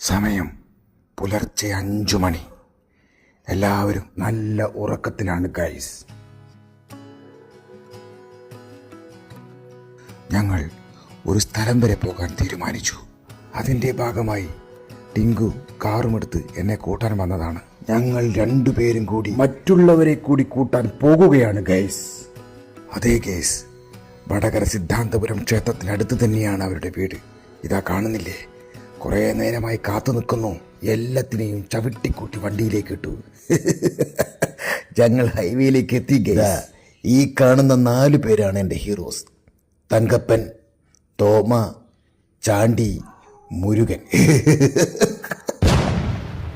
സമയം പുലർച്ചെ 5 മണി. എല്ലാവരും നല്ല ഉറക്കത്തിലാണ് ഗൈസ്. ഞങ്ങൾ ഒരു സ്ഥലം വരെ പോകാൻ തീരുമാനിച്ചു. അതിൻ്റെ ഭാഗമായി ടിങ്കു കാറുമെടുത്ത് എന്നെ കൂട്ടാൻ വന്നതാണ്. ഞങ്ങൾ രണ്ടുപേരും കൂടി മറ്റുള്ളവരെ കൂടി കൂട്ടാൻ പോകുകയാണ് ഗൈസ്. അതേ ഗൈസ്, വടകര സിദ്ധാന്തപുരം ക്ഷേത്രത്തിനടുത്ത് തന്നെയാണ് അവരുടെ വീട്. ഇതാ കാണുന്നില്ലേ, കുറേ നേരമായി കാത്തു നിൽക്കുന്നു. എല്ലാത്തിനെയും ചവിട്ടിക്കൂട്ടി വണ്ടിയിലേക്ക് ഇട്ടു. ഞങ്ങൾ ഹൈവേയിലേക്ക് എത്തി ഗൈസ്. ഈ കാണുന്ന 4 പേരാണ് എൻ്റെ ഹീറോസ്: തങ്കപ്പൻ, തോമ, ചാണ്ടി, മുരുകൻ.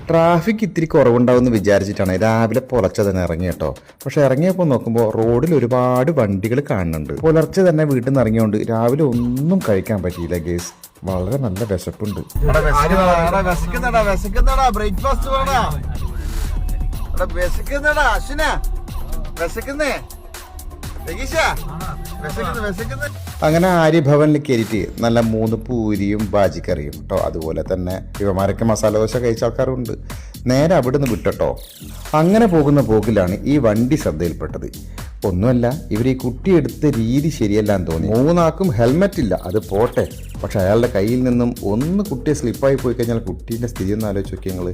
ട്രാഫിക് ഇത്തിരി കുറവുണ്ടാവുമെന്ന് വിചാരിച്ചിട്ടാണ് രാവിലെ പുലർച്ചെ തന്നെ ഇറങ്ങി കേട്ടോ. പക്ഷെ ഇറങ്ങിയപ്പോൾ നോക്കുമ്പോൾ റോഡിൽ ഒരുപാട് വണ്ടികൾ കാണുന്നുണ്ട്. പുലർച്ചെ തന്നെ വീട്ടിൽ നിന്ന് ഇറങ്ങിയോണ്ട് രാവിലെ ഒന്നും കഴിക്കാൻ പറ്റിയില്ല ഗേസ്. വളരെ നല്ല വിശപ്പുണ്ട്. അങ്ങനെ ആര്യഭവനിൽ കയറിയിട്ട് നല്ല 3 പൂരിയും ബാജിക്കറിയും കേട്ടോ. അതുപോലെ തന്നെ ഇവമാരൊക്കെ മസാല ദോശ കഴിച്ച ആൾക്കാരുണ്ട്. നേരെ അവിടെ നിന്ന് വിട്ടോ. അങ്ങനെ പോകുന്ന പോക്കിലാണ് ഈ വണ്ടി ശ്രദ്ധയിൽപ്പെട്ടത്. ഒന്നുമല്ല, ഇവർ ഈ കുട്ടിയെടുത്ത രീതി ശരിയല്ലാന്ന് തോന്നി. 3 ആൾക്കും ഹെൽമെറ്റ് ഇല്ല, അത് പോട്ടെ. പക്ഷെ അയാളുടെ കയ്യിൽ നിന്നും ഒന്ന് കുട്ടിയെ സ്ലിപ്പായി പോയി കഴിഞ്ഞാൽ കുട്ടീൻ്റെ സ്ഥിതി ഒന്ന് ആലോചിച്ച് നോക്കി. ഞങ്ങൾ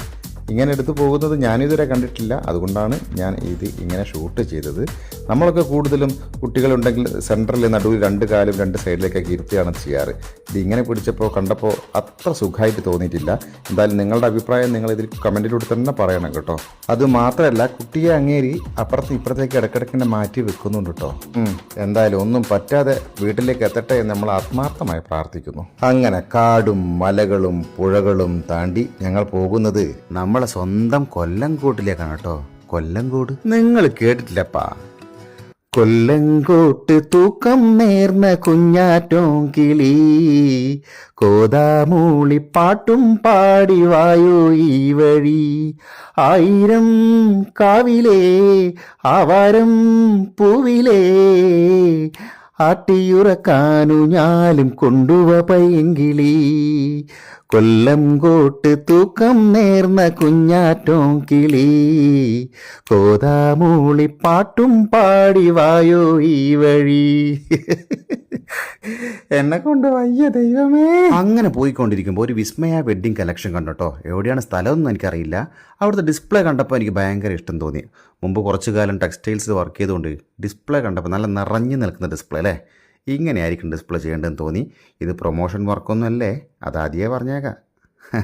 ഇങ്ങനെ എടുത്തു പോകുന്നത് ഞാനിതുവരെ കണ്ടിട്ടില്ല. അതുകൊണ്ടാണ് ഞാൻ ഇത് ഇങ്ങനെ ഷൂട്ട് ചെയ്തത്. നമ്മളൊക്കെ കൂടുതലും കുട്ടികളുണ്ടെങ്കിൽ സെൻറ്ററിൽ നടുവിൽ 2 കാലും 2 സൈഡിലേക്കൊക്കെ ഇരുത്തിയാണ് ചെയ്യാറ്. ഇത് ഇങ്ങനെ പിടിച്ചപ്പോൾ കണ്ടപ്പോൾ അത്ര സുഖമായിട്ട് തോന്നിയിട്ടില്ല. എന്തായാലും നിങ്ങളുടെ അഭിപ്രായം നിങ്ങൾ ഇതിൽ കമൻറ്റിലൂടെ തന്നെ പറയണം കേട്ടോ. അത് മാത്രമല്ല, കുട്ടിയെ അങ്ങേരി അപ്പുറത്ത് ഇപ്പുറത്തേക്ക് ഇടയ്ക്കിടയ്ക്ക് മാറ്റി വെക്കുന്നുണ്ട് കേട്ടോ. എന്തായാലും ഒന്നും പറ്റാതെ വീട്ടിലേക്ക് എത്തട്ടെ എന്ന് നമ്മൾ ആത്മാർത്ഥമായി പ്രാർത്ഥിക്കുന്നു. അങ്ങനെ കാടും മലകളും പുഴകളും താണ്ടി ഞങ്ങൾ പോകുന്നത് നമ്മളെ സ്വന്തം കൊല്ലങ്കോട്ടിലേക്കാണ് കേട്ടോ. കൊല്ലങ്കോട് നിങ്ങൾ കേട്ടിട്ടില്ലപ്പാ? കൊല്ലങ്കോട്ട് തൂക്കം നേർന്ന കുഞ്ഞാറ്റോം കിളി, കോതാമൂളി പാട്ടും പാടി വായോ ഈ വഴി. 1000 കാവിലേ ആവാരം പൂവിലേ, ആട്ടിയുറക്കാനു ഞാലും കൊണ്ടുവ പൈങ്കിളി. കൊല്ലംകോട്ട് തൂക്കം നേർന്ന കുഞ്ഞാറ്റോം കിളി, കോതാമൂളി പാട്ടും പാടി വായോ ഈ വഴി. എന്നെ കൊണ്ട് വയ്യ ദൈവമേ. അങ്ങനെ പോയിക്കൊണ്ടിരിക്കുമ്പോൾ ഒരു വിസ്മയ വെഡ്ഡിങ് കളക്ഷൻ കണ്ടോ. എവിടെയാണ് സ്ഥലമൊന്നും എനിക്കറിയില്ല. അവിടുത്തെ ഡിസ്പ്ലേ കണ്ടപ്പോൾ എനിക്ക് ഭയങ്കര ഇഷ്ടം തോന്നി. മുമ്പ് കുറച്ചു കാലം ടെക്സ്റ്റൈൽസ് വർക്ക് ചെയ്തുകൊണ്ട് ഡിസ്പ്ലേ കണ്ടപ്പോൾ നല്ല നിറഞ്ഞു നിൽക്കുന്ന ഡിസ്പ്ലേ അല്ലേ. ഇങ്ങനെയായിരിക്കും ഡിസ്പ്ലേ ചെയ്യേണ്ടതെന്ന് തോന്നി. ഇത് പ്രൊമോഷൻ വർക്കൊന്നും അല്ലേ, അതാദ്യമേ പറഞ്ഞേക്കാം.